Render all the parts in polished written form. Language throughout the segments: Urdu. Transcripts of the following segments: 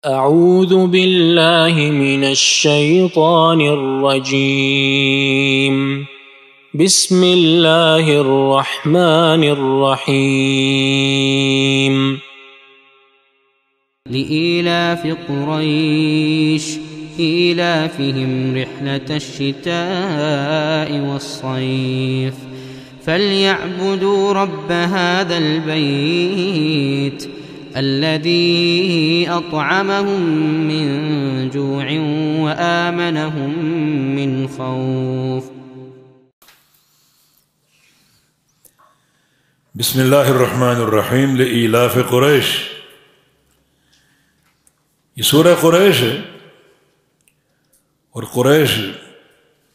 أعوذ بالله من الشيطان الرجيم بسم الله الرحمن الرحيم لإيلاف قريش إيلافهم رحلة الشتاء والصيف فليعبدوا رب هذا البيت الذي أطعمهم من جوع وآمنهم من خوف. بسم اللہ الرحمن الرحیم لإیلاف قریش. یہ سورہ قریش ہے، اور قریش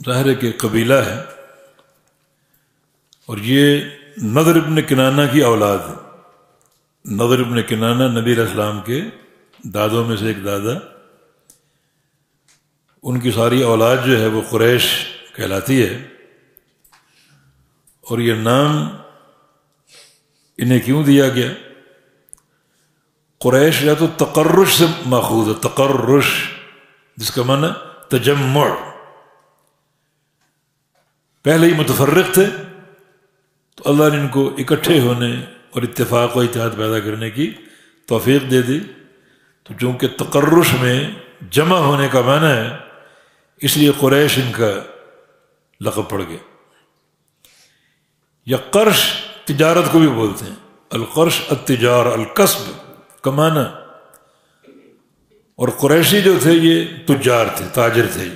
ظاہر ہے کہ قبیلہ ہے، اور یہ نضر ابن کنانہ کی اولاد ہے. نضر ابن کنانہ نبی علیہ السلام کے دادوں میں سے ایک دادا، ان کی ساری اولاد جو ہے وہ قریش کہلاتی ہے. اور یہ نام انہیں کیوں دیا گیا؟ قریش یا تو تقرش سے ماخوذ ہے، تقرش جس کا معنی تجمع. پہلے ہی متفرق تھے تو اللہ نے ان کو اکٹھے ہونے اور اتفاق و اتحاد پیدا کرنے کی توفیق دے دی. تو چونکہ تقرش میں جمع ہونے کا معنی ہے، اس لیے قریش ان کا لقب پڑ گیا. یا قرش تجارت کو بھی بولتے ہیں، القرش التجار الکسب کمانا. اور قریشی جو تھے یہ تجار تھے، تاجر تھے.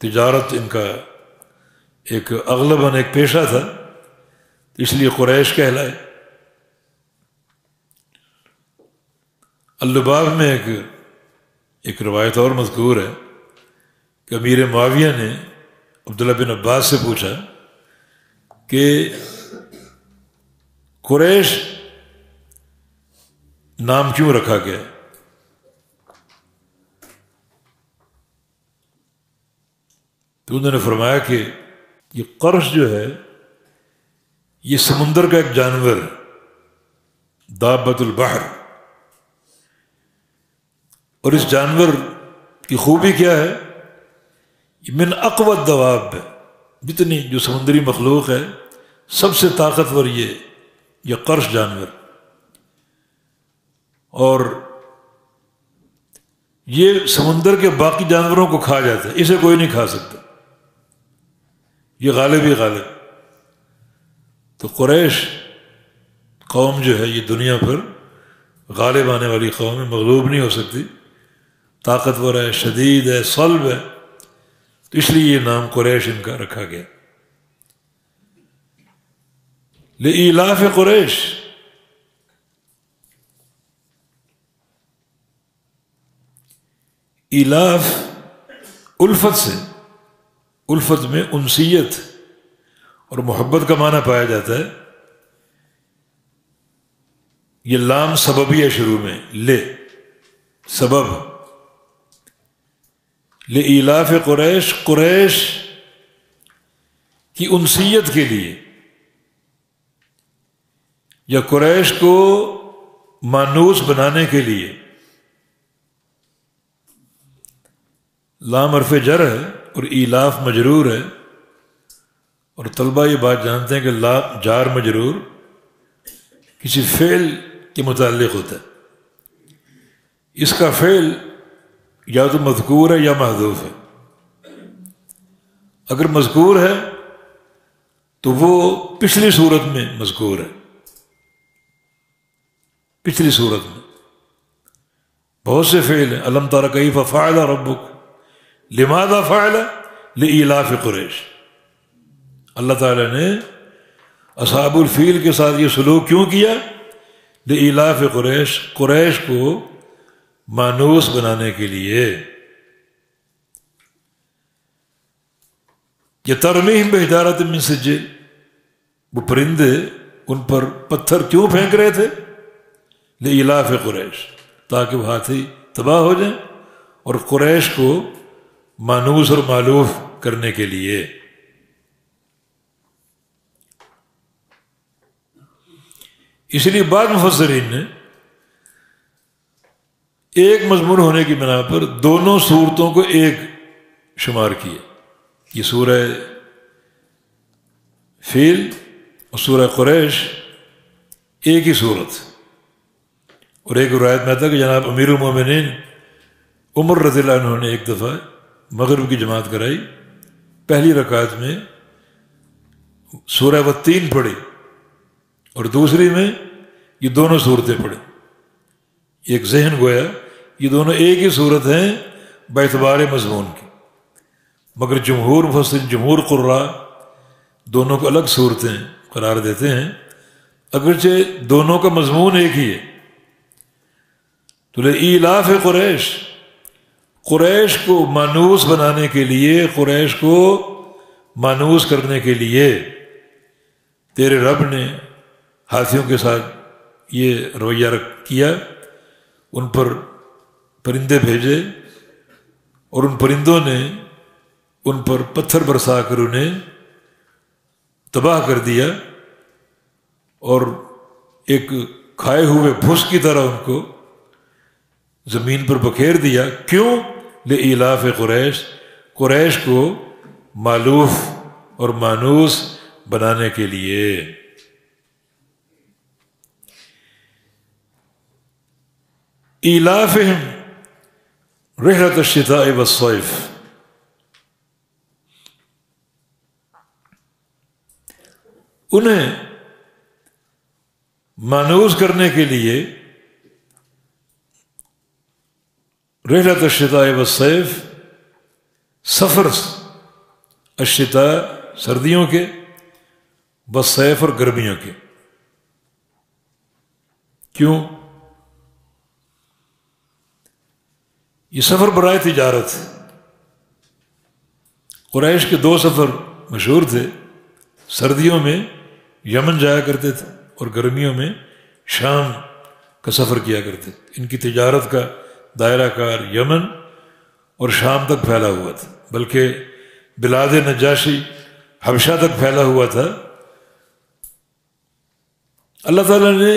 تجارت ان کا ایک اغلباً ایک پیشہ تھا، اس لیے قریش کہلائے. اللباب میں ایک روایت اور مذکور ہے کہ امیر معاویہ نے عبداللہ بن عباس سے پوچھا کہ قریش نام کیوں رکھا گیا؟ تو انہوں نے فرمایا کہ یہ قرش جو ہے یہ سمندر کا ایک جانور، دابۃ البحر. اور اس جانور کی خوبی کیا ہے؟ من اقوى الدواب، جتنی جو سمندری مخلوق ہے سب سے طاقتور یہ قرش جانور. اور یہ سمندر کے باقی جانوروں کو کھا جاتا ہے، اسے کوئی نہیں کھا سکتا، یہ غالب ہی غالب. تو قریش قوم جو ہے یہ دنیا پر غالب آنے والی قوم ہے، مغلوب نہیں ہو سکتی، طاقتور ہے، شدید ہے، صلب ہے. تو اس لیے یہ نام قریش ان کا رکھا گیا. لإیلاف قریش، ایلاف الفت سے، الفت میں انسیت اور محبت کا معنی پایا جاتا ہے. یہ لام سببی ہے، شروع میں لے سبب. لإیلاف قریش، قریش کی انسیت کے لیے یا قریش کو مانوس بنانے کے لیے. لام حرف جر ہے اور ایلاف مجرور ہے، اور طلبہ یہ بات جانتے ہیں کہ لام جار مجرور کسی فعل کے متعلق ہوتا ہے. اس کا فعل یا تو مذکور ہے یا محذوف ہے. اگر مذکور ہے تو وہ پچھلی صورت میں مذکور ہے، پچھلی صورت میں. بہت سے فعل ہیں، الم تر کیف فعل ربک، لماذا فعل، لإیلاف قریش. اللہ تعالیٰ نے اصحاب الفیل کے ساتھ یہ سلوک کیوں کیا؟ لإیلاف قریش، قریش کو مانوس بنانے کے لیے. یہ ترمیہم بحجارۃ من سجیل، وہ پرندے ان پر پتھر کیوں پھینک رہے تھے؟ لإیلاف قریش، تاکہ وہ ہاتھی تباہ ہو جائیں، اور قریش کو مانوس اور مالوف کرنے کے لیے. اس لیے بعض مفسرین نے ایک مضمون ہونے کی بنا پر دونوں صورتوں کو ایک شمار کیا. یہ سورہ فیل اور سورہ قریش ایک ہی صورت. اور ایک روایت میں تھا کہ جناب امیر المومنین عمر رضی اللہ عنہ نے ایک دفعہ مغرب کی جماعت کرائی، پہلی رکعت میں سورہ والتین پڑھی اور دوسری میں یہ دونوں صورتیں پڑھی. ایک ذہن گویا یہ دونوں ایک ہی صورت ہیں باعتبار مضمون کی، مگر جمہور مفسرین، جمہور قراء دونوں کو الگ صورتیں قرار دیتے ہیں، اگرچہ دونوں کا مضمون ایک ہی ہے. تو لإیلاف قریش، قریش کو مانوس بنانے کے لیے، قریش کو مانوس کرنے کے لیے تیرے رب نے ہاتھیوں کے ساتھ یہ رویہ کیا، ان پر پرندے بھیجے اور ان پرندوں نے ان پر پتھر برسا کر انہیں تباہ کر دیا اور ایک کھائے ہوئے بھس کی طرح ان کو زمین پر بکھیر دیا. کیوں؟ لإیلاف قریش، قریش کو مالوف اور مانوس بنانے کے لیے. ایلافہم رحلۃ الشتاء والصیف، انہیں مانوس کرنے کے لیے رحلۃ الشتاء والصیف، سفر الشتاء سردیوں کے، والصیف اور گرمیوں کے. کیوں؟ یہ سفر برائے تجارت. قریش کے 2 سفر مشہور تھے، سردیوں میں یمن جایا کرتے تھے اور گرمیوں میں شام کا سفر کیا کرتے تھے. ان کی تجارت کا دائرہ کار یمن اور شام تک پھیلا ہوا تھا، بلکہ بلاد نجاشی حبشہ تک پھیلا ہوا تھا. اللہ تعالیٰ نے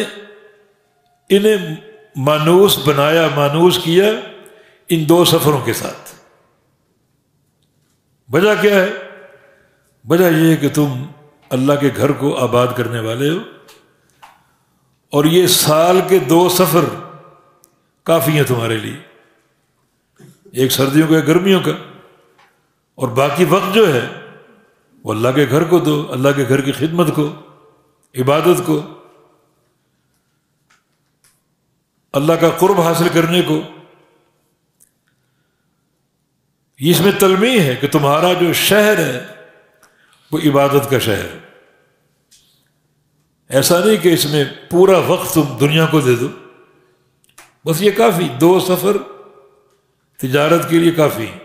انہیں مانوس بنایا، مانوس کیا ان 2 سفروں کے ساتھ. وجہ کیا ہے؟ وجہ یہ ہے کہ تم اللہ کے گھر کو آباد کرنے والے ہو، اور یہ سال کے 2 سفر کافی ہیں تمہارے لیے، ایک سردیوں کا ایک گرمیوں کا، اور باقی وقت جو ہے وہ اللہ کے گھر کو دو، اللہ کے گھر کی خدمت کو، عبادت کو، اللہ کا قرب حاصل کرنے کو. اس میں تلمیح ہے کہ تمہارا جو شہر ہے وہ عبادت کا شہر ہے. ایسا نہیں کہ اس میں پورا وقت تم دنیا کو دے دو، بس یہ کافی 2 سفر تجارت کے لیے کافی ہیں،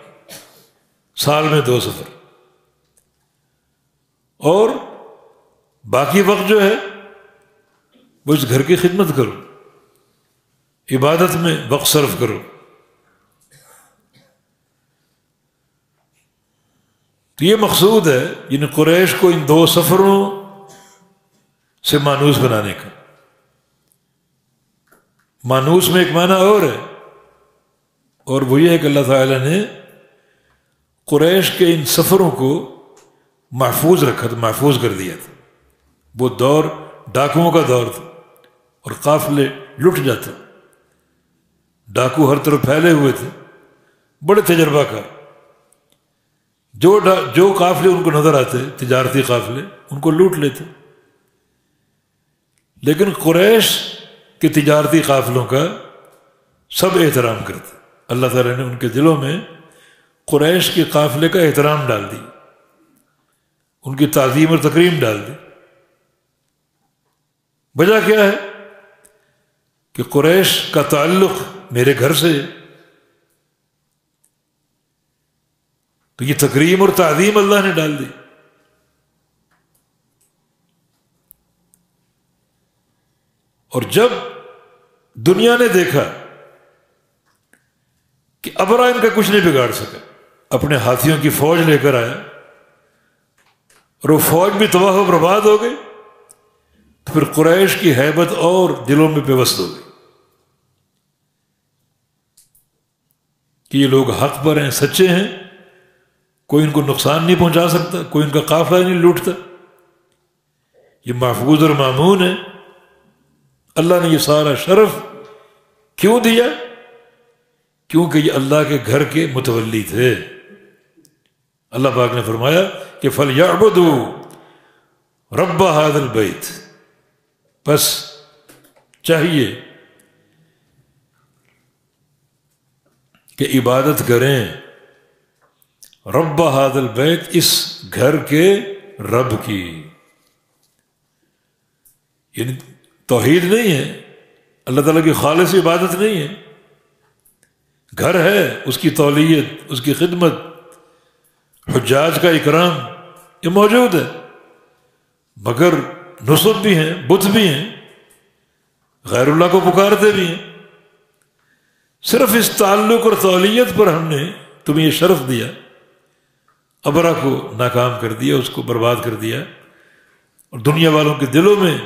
سال میں 2 سفر، اور باقی وقت جو ہے وہ اس گھر کی خدمت کرو، عبادت میں وقت صرف کرو. تو یہ مقصود ہے یعنی قریش کو ان 2 سفروں سے مانوس بنانے کا. مانوس میں ایک معنی اور ہے، اور وہ یہ ہے کہ اللہ تعالیٰ نے قریش کے ان سفروں کو محفوظ رکھا تھا، محفوظ کر دیا تھا. وہ دور ڈاکوؤں کا دور تھا اور قافلے لٹ جاتے، ڈاکو ہر طرف پھیلے ہوئے تھے، بڑے تجربہ کار. جو قافلے ان کو نظر آتے تجارتی قافلے ان کو لوٹ لیتے. لیکن قریش کے تجارتی قافلوں کا سب احترام کرتے. اللہ تعالیٰ نے ان کے دلوں میں قریش کے قافلے کا احترام ڈال دی، ان کی تعظیم اور تکریم ڈال دی. وجہ کیا ہے؟ کہ قریش کا تعلق میرے گھر سے ہے، تو یہ تکریم اور تعظیم اللہ نے ڈال دی. اور جب دنیا نے دیکھا کہ ابرا ان کا کچھ نہیں بگاڑ سکا، اپنے ہاتھیوں کی فوج لے کر آیا اور وہ فوج بھی تباہ و برباد ہو گئی، تو پھر قریش کی ہیبت اور دلوں میں پیوست ہو گئی. کہ یہ لوگ حق پر ہیں، سچے ہیں، کوئی ان کو نقصان نہیں پہنچا سکتا، کوئی ان کا قافلہ نہیں لوٹتا، یہ محفوظ اور مامون ہے۔ اللہ نے یہ سارا شرف کیوں دیا؟ کیونکہ یہ اللہ کے گھر کے متولی تھے۔ اللہ پاک نے فرمایا کہ فَلْيَعْبُدُوا رَبَّ هَذَا الْبَيْتِ، بس چاہیے کہ عبادت کریں رب هذا البیت، اس گھر کے رب کی۔ یعنی توحید نہیں ہے، اللہ تعالیٰ کی خالص عبادت نہیں ہے، گھر ہے، اس کی تولیت، اس کی خدمت، حجاج کا اکرام، یہ موجود ہے، مگر نصب بھی ہیں، بت بھی ہیں، غیر اللہ کو پکارتے بھی ہیں۔ صرف اس تعلق اور تولیت پر ہم نے تمہیں یہ شرف دیا، ابرا کو ناکام کر دیا، اس کو برباد کر دیا، اور دنیا والوں کے دلوں میں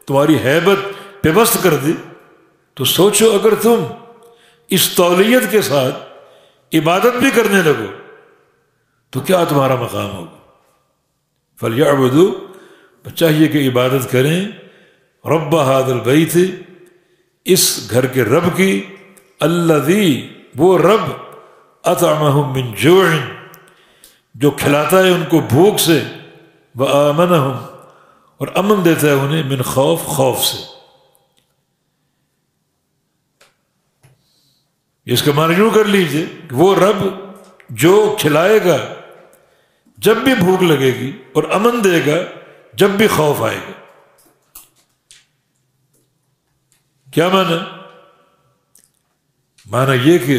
تمہاری ہیبت پیوست کر دی۔ تو سوچو اگر تم اس تولیت کے ساتھ عبادت بھی کرنے لگو تو کیا تمہارا مقام ہوگا۔ فَلْيَعْبُدُوا، چاہیے کہ عبادت کریں رب هذا البیت، اس گھر کے رب کی، الذی، وہ رب، اطعمہم من جوع، جو کھلاتا ہے ان کو بھوک سے، وآمنہم، اور امن دیتا ہے انہیں، من خوف، خوف سے۔ اس کا معنی یوں کر لیجئے کہ وہ رب جو کھلائے گا جب بھی بھوک لگے گی، اور امن دے گا جب بھی خوف آئے گا۔ کیا معنی؟ معنی یہ کہ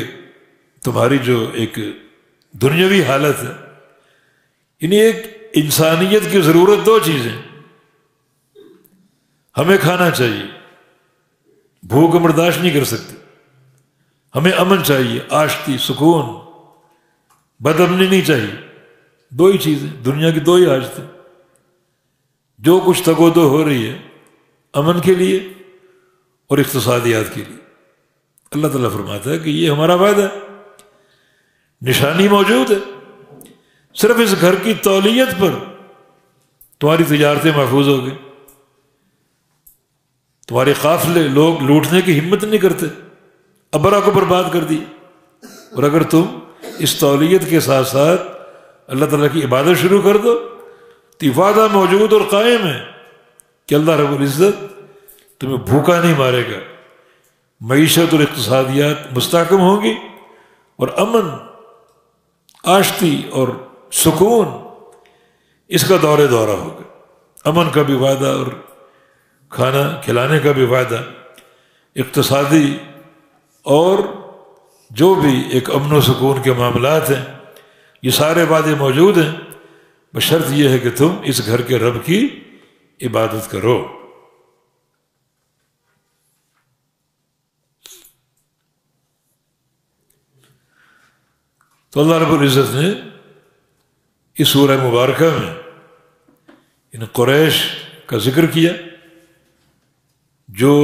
تمہاری جو ایک دنیاوی حالت ہے، یعنی ایک انسانیت کی ضرورت دو چیزیں، ہمیں کھانا چاہیے، بھوک برداشت نہیں کر سکتے، ہمیں امن چاہیے، آشتی، سکون، بد امنی نہیں چاہیے، دو ہی چیزیں، دنیا کی دو ہی حاجتیں۔ جو کچھ تگ و دو ہو رہی ہے امن کے لیے اور اقتصادیات کے لیے، اللہ تعالیٰ فرماتا ہے کہ یہ ہمارا وعدہ ہے، نشانی موجود ہے، صرف اس گھر کی تولیت پر تمہاری تجارتیں محفوظ ہو گئی، تمہارے قافلے لوگ لوٹنے کی ہمت نہیں کرتے، ابرا کو برباد کر دی۔ اور اگر تم اس تولیت کے ساتھ ساتھ اللہ تعالیٰ کی عبادت شروع کر دو تو یہ وعدہ موجود اور قائم ہے کہ اللہ رب العزت تمہیں بھوکا نہیں مارے گا، معیشت اور اقتصادیات مستحکم ہوں گی، اور امن، آشتی اور سکون، اس کا دورے دورہ ہوگا۔ امن کا بھی وعدہ اور کھانا کھلانے کا بھی وعدہ، اقتصادی اور جو بھی ایک امن و سکون کے معاملات ہیں، یہ سارے وعدے موجود ہیں، بشرط یہ ہے کہ تم اس گھر کے رب کی عبادت کرو۔ تو اللہ رب العزت نے اس سورہ مبارکہ میں ان قریش کا ذکر کیا، جو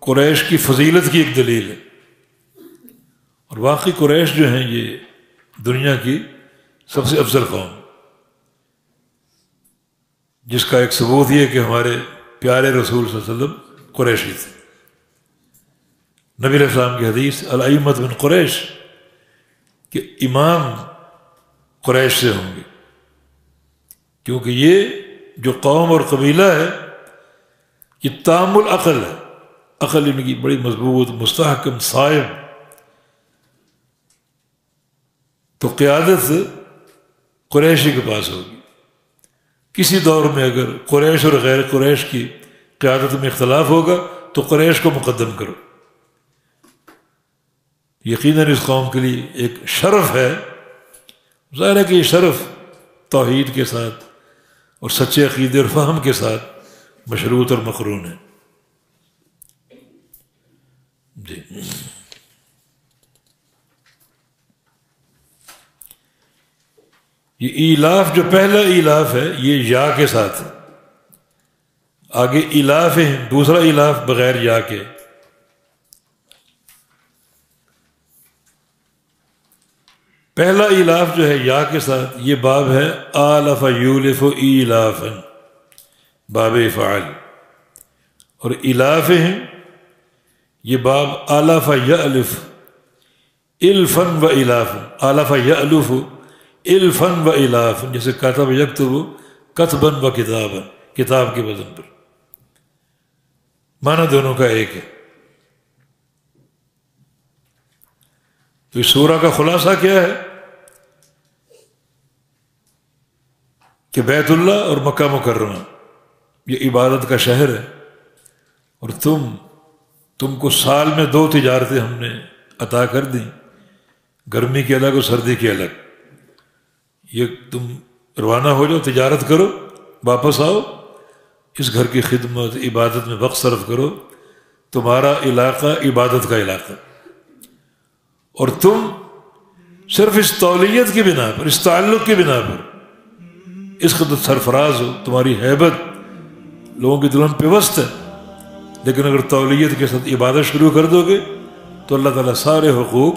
قریش کی فضیلت کی ایک دلیل ہے، اور واقعی قریش جو ہیں یہ دنیا کی سب سے افضل قوم، جس کا ایک ثبوت یہ کہ ہمارے پیارے رسول صلی اللہ علیہ وسلم قریشی تھے۔ نبی علیہ السلام کی حدیث، الائمۃ من قریش، کہ امام قریش سے ہوں گے، کیونکہ یہ جو قوم اور قبیلہ ہے یہ تام العقل ہے، عقل ان کی بڑی مضبوط، مستحکم، صائب، تو قیادت قریشی کے پاس ہوگی۔ کسی دور میں اگر قریش اور غیر قریش کی قیادت میں اختلاف ہوگا تو قریش کو مقدم کرو۔ یقیناً اس قوم کے لیے ایک شرف ہے، ظاہر ہے کہ یہ شرف توحید کے ساتھ اور سچے عقیدے اور فہم کے ساتھ مشروط اور مقرون ہے۔ جی، یہ ایلاف جو پہلا ایلاف ہے یہ یا کے ساتھ ہے، آگے ایلاف ہے دوسرا ایلاف بغیر یا کے۔ پہلا ایلاف جو ہے یا کے ساتھ، یہ باب ہے آلف یولف ایلافن، باب فعل، اور ایلاف ہیں یہ باب آلف یألف الفن و ایلافن، آلف یألف الفن و ایلافن، جیسے کاتب یکتب کتبن و کتابن، کتاب کے وزن پر، معنی دونوں کا ایک ہے۔ تو اس سورہ کا خلاصہ کیا ہے کہ بیت اللہ اور مکہ مکرمہ یہ عبادت کا شہر ہے، اور تم کو سال میں 2 تجارتیں ہم نے عطا کر دیں، گرمی کی الگ اور سردی کی الگ۔ یہ تم روانہ ہو جاؤ، تجارت کرو، واپس آؤ، اس گھر کی خدمت عبادت میں وقت صرف کرو، تمہارا علاقہ عبادت کا علاقہ، اور تم صرف اس تولیت کی بنا پر، اس تعلق کی بنا پر اس خدمت سرفراز ہو، تمہاری ہیبت لوگوں کی دلوں پہ وسط ہے، لیکن اگر تولیت کے ساتھ عبادت شروع کر دو گے تو اللہ تعالیٰ سارے حقوق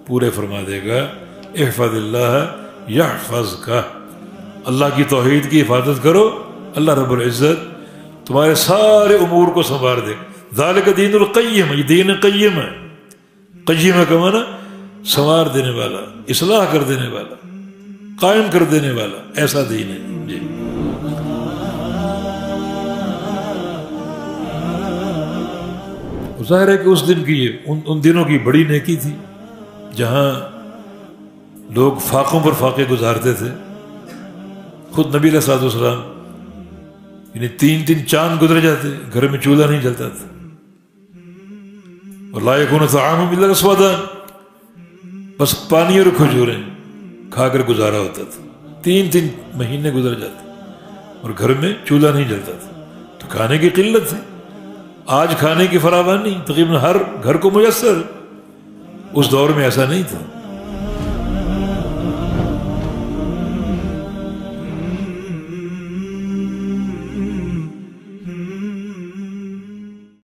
پورے فرما دے گا۔ احفظ اللہ یحفظک، اللہ کی توحید کی حفاظت کرو، اللہ رب العزت تمہارے سارے امور کو سنوار دے گا۔ ذالک دین القیم، یہ دین قیم ہے، قیم کا معنی سنوار دینے والا، اصلاح کر دینے والا، قائم کر دینے والا، ایسا دین ہے جی۔ ظاہر ہے کہ اس دن کی ان دنوں کی بڑی نیکی تھی جہاں لوگ فاقوں پر فاقے گزارتے تھے۔ خود نبی علیہ الصلوۃ والسلام یعنی 3 چاند گزر جاتے، گھر میں چولہا نہیں جلتا تھا، اور لا یکون طعام الا الاسودان، بس پانی اور کھجوریں کھا کر گزارا ہوتا تھا۔ 3 مہینے گزر جاتے اور گھر میں چولہا نہیں جلتا تھا، تو کھانے کی قلت تھی۔ آج کھانے کی فراوانی تقریباً ہر گھر کو میسر، اس دور میں ایسا نہیں تھا۔